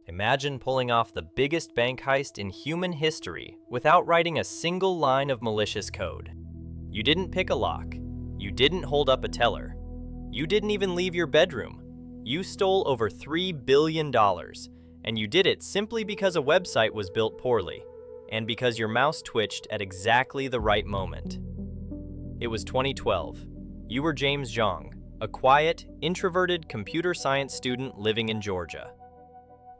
Imagine pulling off the biggest bank heist in human history without writing a single line of malicious code. You didn't pick a lock. You didn't hold up a teller. You didn't even leave your bedroom. You stole over $3 billion, and you did it simply because a website was built poorly, and because your mouse twitched at exactly the right moment. It was 2012. You were James Zhong, a quiet, introverted computer science student living in Georgia.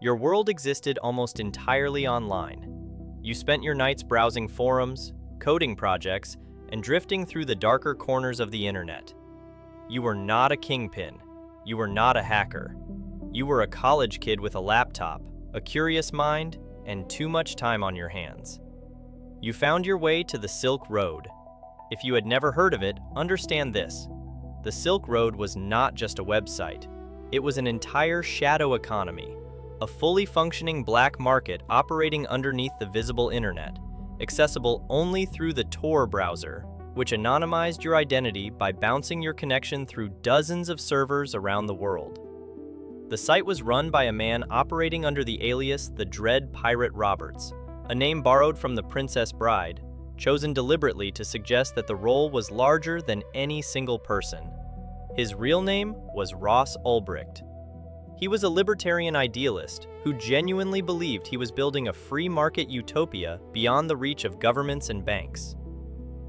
Your world existed almost entirely online. You spent your nights browsing forums, coding projects, and drifting through the darker corners of the internet. You were not a kingpin. You were not a hacker. You were a college kid with a laptop, a curious mind, and too much time on your hands. You found your way to the Silk Road. If you had never heard of it, understand this. The Silk Road was not just a website. It was an entire shadow economy, a fully functioning black market operating underneath the visible internet, accessible only through the Tor browser, which anonymized your identity by bouncing your connection through dozens of servers around the world. The site was run by a man operating under the alias the Dread Pirate Roberts, a name borrowed from the Princess Bride, chosen deliberately to suggest that the role was larger than any single person. His real name was Ross Ulbricht. He was a libertarian idealist who genuinely believed he was building a free market utopia beyond the reach of governments and banks.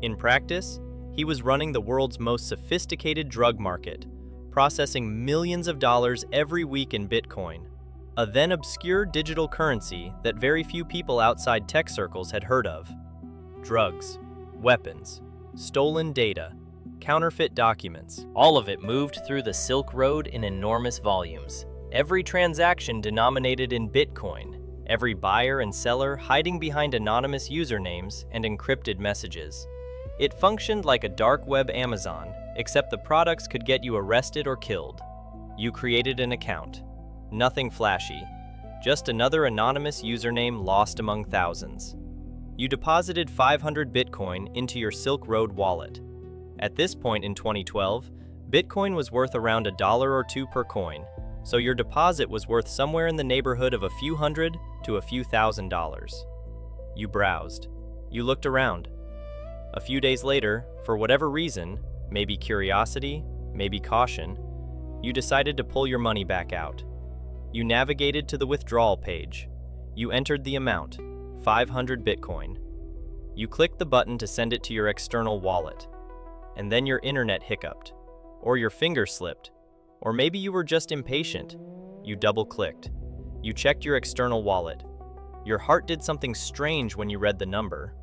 In practice, he was running the world's most sophisticated drug market, processing millions of dollars every week in Bitcoin, a then obscure digital currency that very few people outside tech circles had heard of. Drugs, weapons, stolen data, counterfeit documents, all of it moved through the Silk Road in enormous volumes. Every transaction denominated in Bitcoin, every buyer and seller hiding behind anonymous usernames and encrypted messages. It functioned like a dark web Amazon, except the products could get you arrested or killed. You created an account. Nothing flashy, just another anonymous username lost among thousands. You deposited 500 Bitcoin into your Silk Road wallet. At this point in 2012, Bitcoin was worth around $1 or $2 per coin, so your deposit was worth somewhere in the neighborhood of a few hundred to a few $1,000s. You browsed. You looked around. A few days later, for whatever reason, maybe curiosity, maybe caution, you decided to pull your money back out. You navigated to the withdrawal page. You entered the amount, 500 Bitcoin. You clicked the button to send it to your external wallet. And then your internet hiccuped, or your finger slipped, or maybe you were just impatient. You double-clicked. You checked your external wallet. Your heart did something strange when you read the number.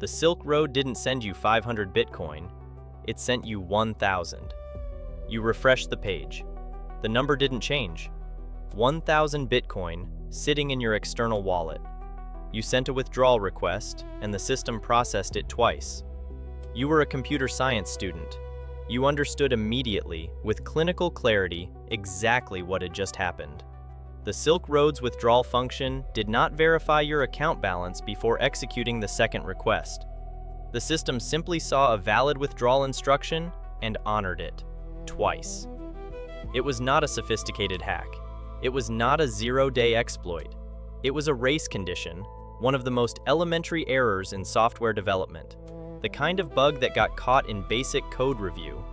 The Silk Road didn't send you 500 Bitcoin. It sent you 1,000. You refreshed the page. The number didn't change. 1,000 Bitcoin sitting in your external wallet. You sent a withdrawal request, and the system processed it twice. You were a computer science student. You understood immediately, with clinical clarity, exactly what had just happened. The Silk Road's withdrawal function did not verify your account balance before executing the second request. The system simply saw a valid withdrawal instruction and honored it, twice. It was not a sophisticated hack. It was not a zero-day exploit. It was a race condition, one of the most elementary errors in software development. The kind of bug that got caught in basic code review.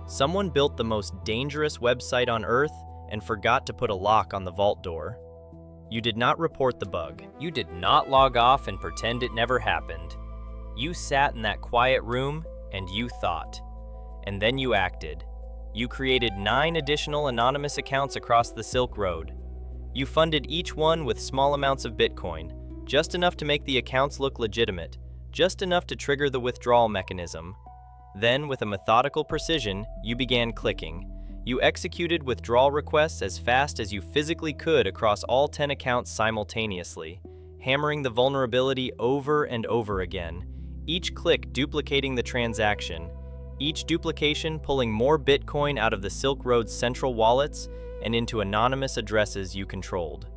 Someone built the most dangerous website on Earth and forgot to put a lock on the vault door. You did not report the bug. You did not log off and pretend it never happened. You sat in that quiet room and you thought. And then you acted. You created 9 additional anonymous accounts across the Silk Road. You funded each one with small amounts of Bitcoin, just enough to make the accounts look legitimate, just enough to trigger the withdrawal mechanism. Then, with a methodical precision, you began clicking. You executed withdrawal requests as fast as you physically could across all 10 accounts simultaneously, hammering the vulnerability over and over again, each click duplicating the transaction, each duplication pulling more Bitcoin out of the Silk Road's central wallets and into anonymous addresses you controlled.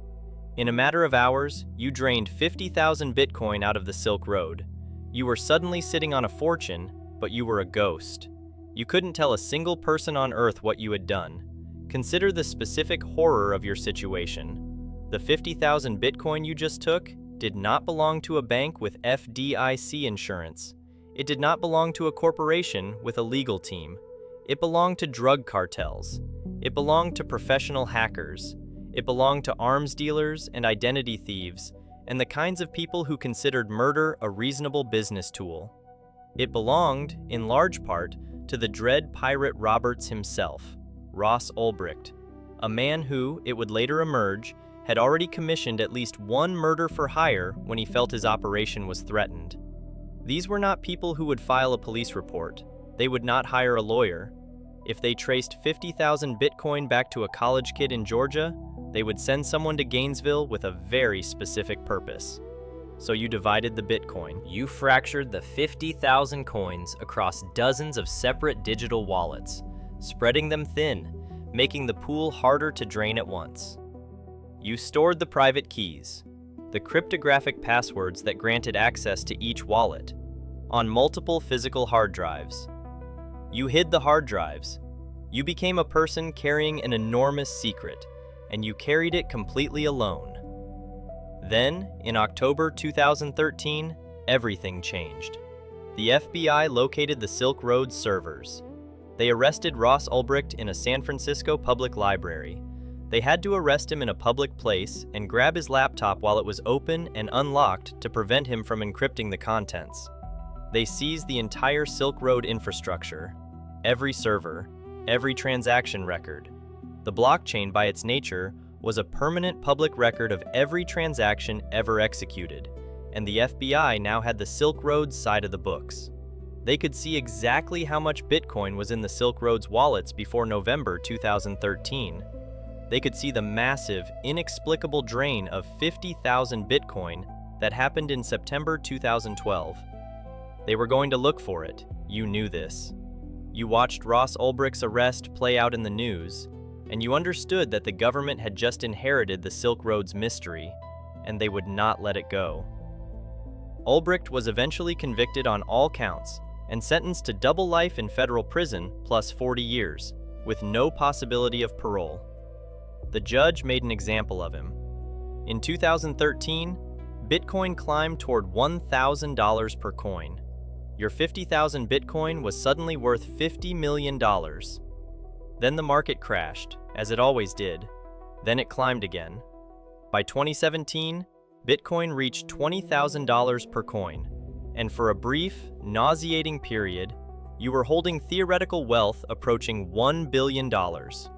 In a matter of hours, you drained 50,000 Bitcoin out of the Silk Road. You were suddenly sitting on a fortune, but you were a ghost. You couldn't tell a single person on Earth what you had done. Consider the specific horror of your situation. The 50,000 Bitcoin you just took did not belong to a bank with FDIC insurance. It did not belong to a corporation with a legal team. It belonged to drug cartels. It belonged to professional hackers. It belonged to arms dealers and identity thieves, and the kinds of people who considered murder a reasonable business tool. It belonged, in large part, to the dread pirate Roberts himself, Ross Ulbricht, a man who, it would later emerge, had already commissioned at least one murder for hire when he felt his operation was threatened. These were not people who would file a police report. They would not hire a lawyer. If they traced 50,000 Bitcoin back to a college kid in Georgia, they would send someone to Gainesville with a very specific purpose. So you divided the Bitcoin. You fractured the 50,000 coins across dozens of separate digital wallets, spreading them thin, making the pool harder to drain at once. You stored the private keys, the cryptographic passwords that granted access to each wallet, on multiple physical hard drives. You hid the hard drives. You became a person carrying an enormous secret, and you carried it completely alone. Then, in October 2013, everything changed. The FBI located the Silkroad servers. They arrested Ross Ulbricht in a San Francisco public library. They had to arrest him in a public place and grab his laptop while it was open and unlocked to prevent him from encrypting the contents. They seized the entire Silkroad infrastructure, every server, every transaction record. The blockchain, by its nature, was a permanent public record of every transaction ever executed, and the FBI now had the Silkroad side of the books. They could see exactly how much Bitcoin was in the Silkroad's wallets before November 2013. They could see the massive, inexplicable drain of 50,000 Bitcoin that happened in September 2012. They were going to look for it. You knew this. You watched Ross Ulbricht's arrest play out in the news, and you understood that the government had just inherited the Silkroad's mystery, and they would not let it go. Ulbricht was eventually convicted on all counts and sentenced to double life in federal prison plus 40 years, with no possibility of parole. The judge made an example of him. In 2013, Bitcoin climbed toward $1,000 per coin. Your 50,000 Bitcoin was suddenly worth $50 million. Then the market crashed, as it always did. Then it climbed again. By 2017, Bitcoin reached $20,000 per coin, and for a brief, nauseating period, you were holding theoretical wealth approaching $1 billion.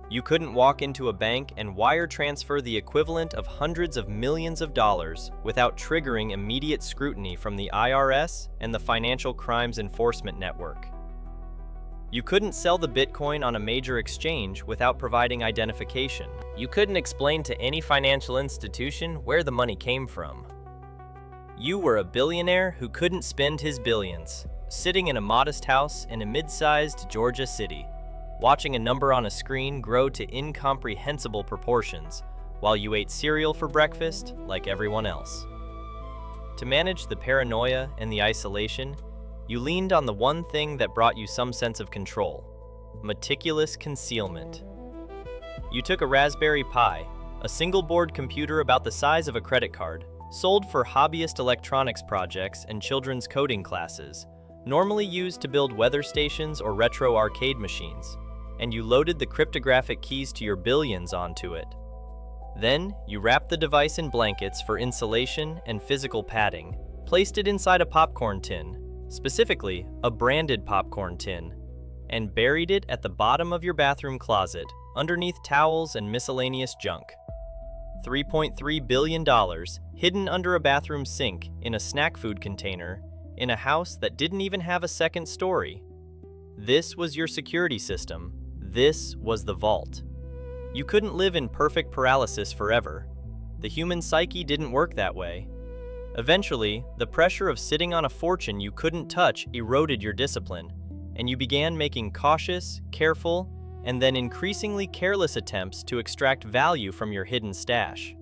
You couldn't walk into a bank and wire transfer the equivalent of hundreds of millions of dollars without triggering immediate scrutiny from the IRS and the Financial Crimes Enforcement Network. You couldn't sell the Bitcoin on a major exchange without providing identification. You couldn't explain to any financial institution where the money came from. You were a billionaire who couldn't spend his billions, sitting in a modest house in a mid-sized Georgia city, watching a number on a screen grow to incomprehensible proportions while you ate cereal for breakfast like everyone else. To manage the paranoia and the isolation, you leaned on the one thing that brought you some sense of control: meticulous concealment. You took a Raspberry Pi, a single-board computer about the size of a credit card, sold for hobbyist electronics projects and children's coding classes, normally used to build weather stations or retro arcade machines, and you loaded the cryptographic keys to your billions onto it. Then, you wrapped the device in blankets for insulation and physical padding, placed it inside a popcorn tin, specifically a branded popcorn tin, and buried it at the bottom of your bathroom closet, underneath towels and miscellaneous junk. $3.3 billion hidden under a bathroom sink in a snack food container in a house that didn't even have a second story. This was your security system. This was the vault. You couldn't live in perfect paralysis forever. The human psyche didn't work that way. Eventually, the pressure of sitting on a fortune you couldn't touch eroded your discipline, and you began making cautious, careful, and then increasingly careless attempts to extract value from your hidden stash.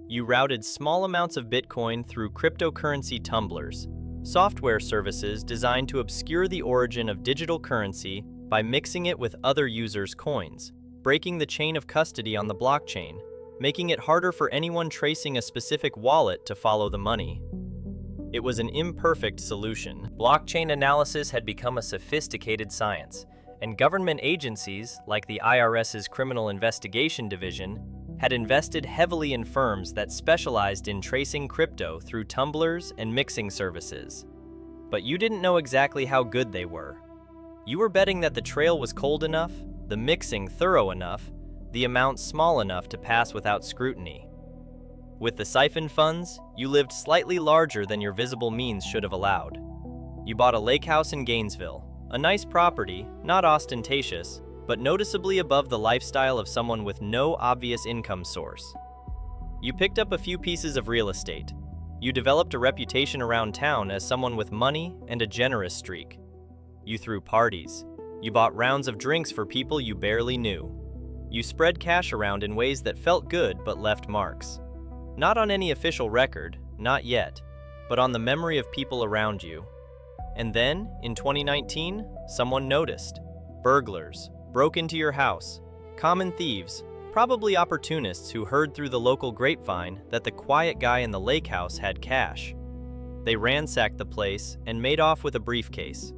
You routed small amounts of Bitcoin through cryptocurrency tumblers, software services designed to obscure the origin of digital currency by mixing it with other users' coins, breaking the chain of custody on the blockchain, making it harder for anyone tracing a specific wallet to follow the money. It was an imperfect solution. Blockchain analysis had become a sophisticated science, and government agencies, like the IRS's Criminal Investigation Division, had invested heavily in firms that specialized in tracing crypto through tumblers and mixing services. But you didn't know exactly how good they were. You were betting that the trail was cold enough, the mixing thorough enough, the amount small enough to pass without scrutiny. With the siphon funds, you lived slightly larger than your visible means should have allowed. You bought a lake house in Gainesville, a nice property, not ostentatious, but noticeably above the lifestyle of someone with no obvious income source. You picked up a few pieces of real estate. You developed a reputation around town as someone with money and a generous streak. You threw parties. You bought rounds of drinks for people you barely knew. You spread cash around in ways that felt good but left marks. Not on any official record, not yet, but on the memory of people around you. And then, in 2019, someone noticed. Burglars broke into your house. Common thieves, probably opportunists who heard through the local grapevine that the quiet guy in the lake house had cash. They ransacked the place and made off with a briefcase.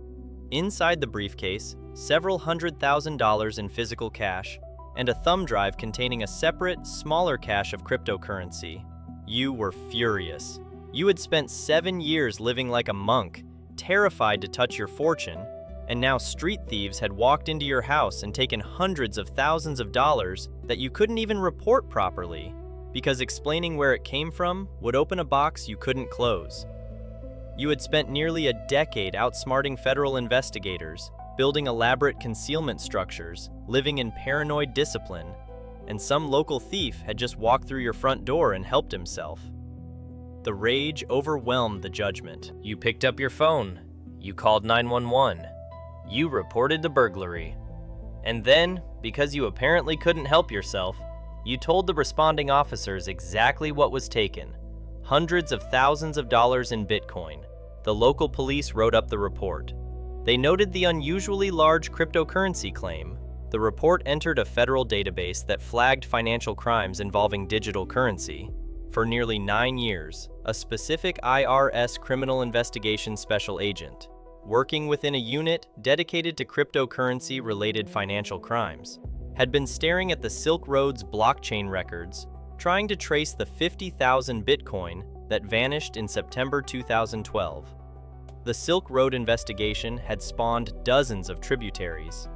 Inside the briefcase, several $100,000 in physical cash, and a thumb drive containing a separate, smaller cache of cryptocurrency. You were furious. You had spent 7 years living like a monk, terrified to touch your fortune, and now street thieves had walked into your house and taken hundreds of thousands of dollars that you couldn't even report properly, because explaining where it came from would open a box you couldn't close. You had spent nearly a decade outsmarting federal investigators, building elaborate concealment structures, living in paranoid discipline, and some local thief had just walked through your front door and helped himself. The rage overwhelmed the judgment. You picked up your phone. You called 911. You reported the burglary. And then, because you apparently couldn't help yourself, you told the responding officers exactly what was taken. Hundreds of thousands of dollars in Bitcoin. The local police wrote up the report. They noted the unusually large cryptocurrency claim. The report entered a federal database that flagged financial crimes involving digital currency. For nearly 9 years, a specific IRS criminal investigation special agent, working within a unit dedicated to cryptocurrency-related financial crimes, had been staring at the Silkroad's blockchain records, trying to trace the 50,000 Bitcoin that vanished in September 2012. The Silkroad investigation had spawned dozens of tributaries.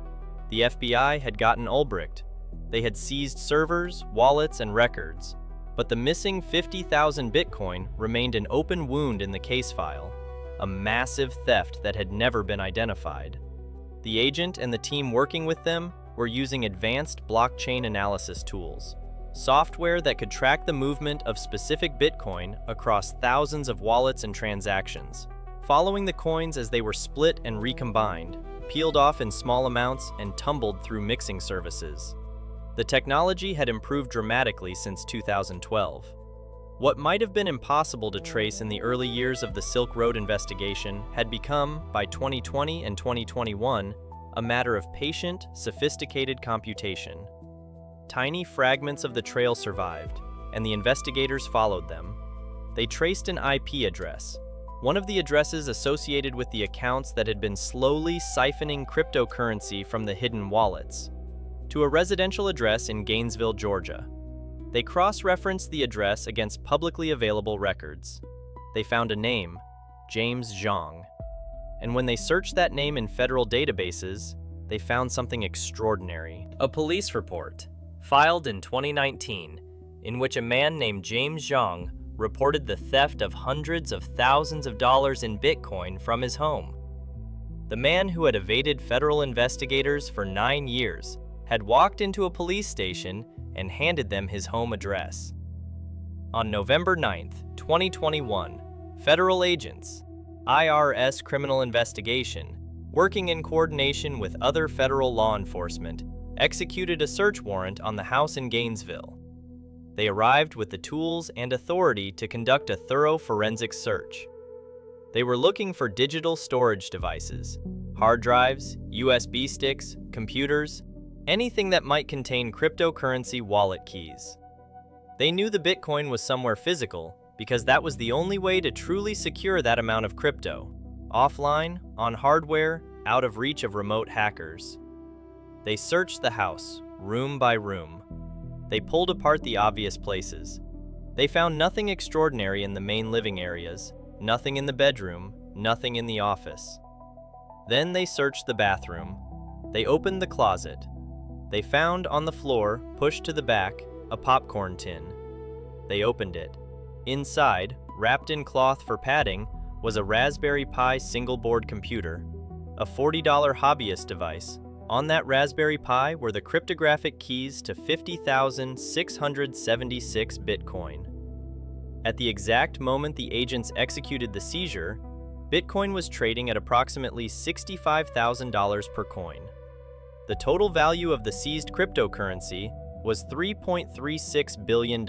The FBI had gotten Ulbricht. They had seized servers, wallets, and records. But the missing 50,000 Bitcoin remained an open wound in the case file, a massive theft that had never been identified. The agent and the team working with them were using advanced blockchain analysis tools, software that could track the movement of specific Bitcoin across thousands of wallets and transactions, following the coins as they were split and recombined, peeled off in small amounts, and tumbled through mixing services. The technology had improved dramatically since 2012. What might have been impossible to trace in the early years of the Silkroad investigation had become, by 2020 and 2021, a matter of patient, sophisticated computation. Tiny fragments of the trail survived, and the investigators followed them. They traced an IP address, one of the addresses associated with the accounts that had been slowly siphoning cryptocurrency from the hidden wallets, to a residential address in Gainesville, Georgia. They cross-referenced the address against publicly available records. They found a name, James Zhong. And when they searched that name in federal databases, they found something extraordinary. A police report, filed in 2019, in which a man named James Zhong reported the theft of hundreds of thousands of dollars in Bitcoin from his home. The man who had evaded federal investigators for 9 years had walked into a police station and handed them his home address. On November 9th, 2021, federal agents, IRS Criminal Investigation, working in coordination with other federal law enforcement, executed a search warrant on the house in Gainesville. They arrived with the tools and authority to conduct a thorough forensic search. They were looking for digital storage devices, hard drives, USB sticks, computers, anything that might contain cryptocurrency wallet keys. They knew the Bitcoin was somewhere physical because that was the only way to truly secure that amount of crypto. Offline, on hardware, out of reach of remote hackers. They searched the house, room by room. They pulled apart the obvious places. They found nothing extraordinary in the main living areas, nothing in the bedroom, nothing in the office. Then they searched the bathroom. They opened the closet. They found on the floor, pushed to the back, a popcorn tin. They opened it. Inside, wrapped in cloth for padding, was a Raspberry Pi single-board computer, a $40 hobbyist device. On that Raspberry Pi were the cryptographic keys to 50,676 Bitcoin. At the exact moment the agents executed the seizure, Bitcoin was trading at approximately $65,000 per coin. The total value of the seized cryptocurrency was $3.36 billion.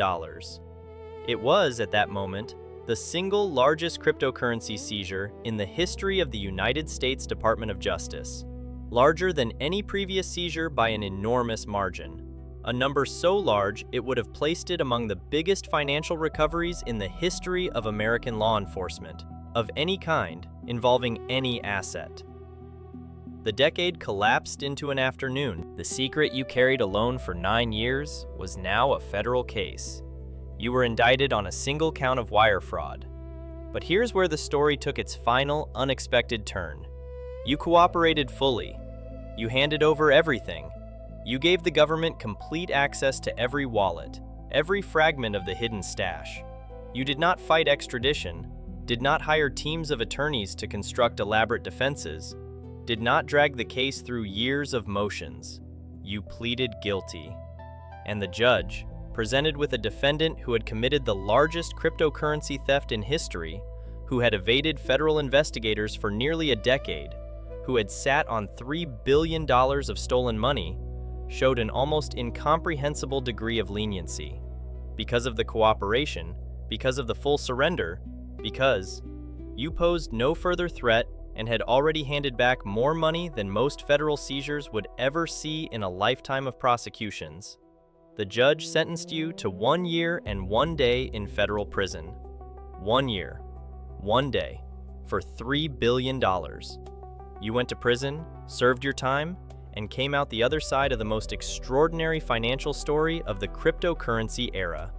It was, at that moment, the single largest cryptocurrency seizure in the history of the United States Department of Justice, larger than any previous seizure by an enormous margin, a number so large it would have placed it among the biggest financial recoveries in the history of American law enforcement, of any kind, involving any asset. The decade collapsed into an afternoon. The secret you carried alone for 9 years was now a federal case. You were indicted on a single count of wire fraud. But here's where the story took its final, unexpected turn. You cooperated fully. You handed over everything. You gave the government complete access to every wallet, every fragment of the hidden stash. You did not fight extradition, did not hire teams of attorneys to construct elaborate defenses, did not drag the case through years of motions. You pleaded guilty. And the judge, presented with a defendant who had committed the largest cryptocurrency theft in history, who had evaded federal investigators for nearly a decade, who had sat on $3 billion of stolen money, showed an almost incomprehensible degree of leniency. Because of the cooperation, because of the full surrender, because you posed no further threat and had already handed back more money than most federal seizures would ever see in a lifetime of prosecutions. The judge sentenced you to 1 year and 1 day in federal prison. 1 year, 1 day, for $3 billion. You went to prison, served your time, and came out the other side of the most extraordinary financial story of the cryptocurrency era.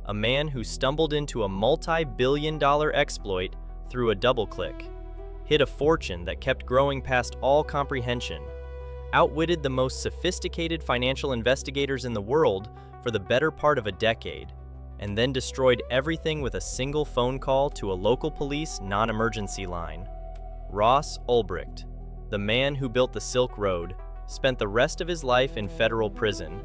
A man who stumbled into a multi-billion-dollar exploit through a double-click, hid a fortune that kept growing past all comprehension, outwitted the most sophisticated financial investigators in the world for the better part of a decade, and then destroyed everything with a single phone call to a local police non-emergency line. Ross Ulbricht, the man who built the Silkroad, spent the rest of his life in federal prison.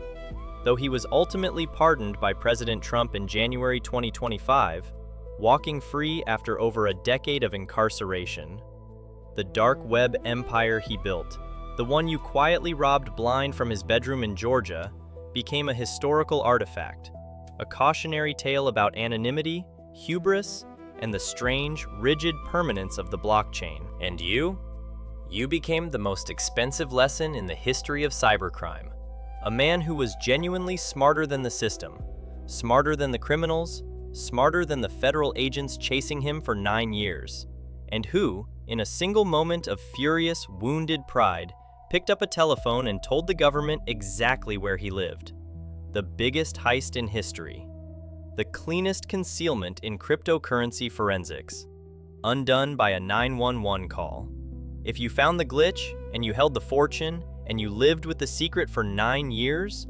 Though he was ultimately pardoned by President Trump in January 2025, walking free after over a decade of incarceration. The dark web empire he built, the one you quietly robbed blind from his bedroom in Georgia, became a historical artifact, a cautionary tale about anonymity, hubris, and the strange, rigid permanence of the blockchain. And you? You became the most expensive lesson in the history of cybercrime. A man who was genuinely smarter than the system, smarter than the criminals, smarter than the federal agents chasing him for 9 years, and who, in a single moment of furious, wounded pride, picked up a telephone and told the government exactly where he lived. The biggest heist in history. The cleanest concealment in cryptocurrency forensics. Undone by a 911 call. If you found the glitch, and you held the fortune, and you lived with the secret for 9 years,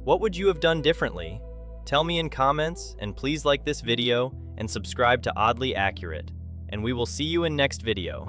what would you have done differently? Tell me in comments, and please like this video and subscribe to Oddly Accurate. And we will see you in next video.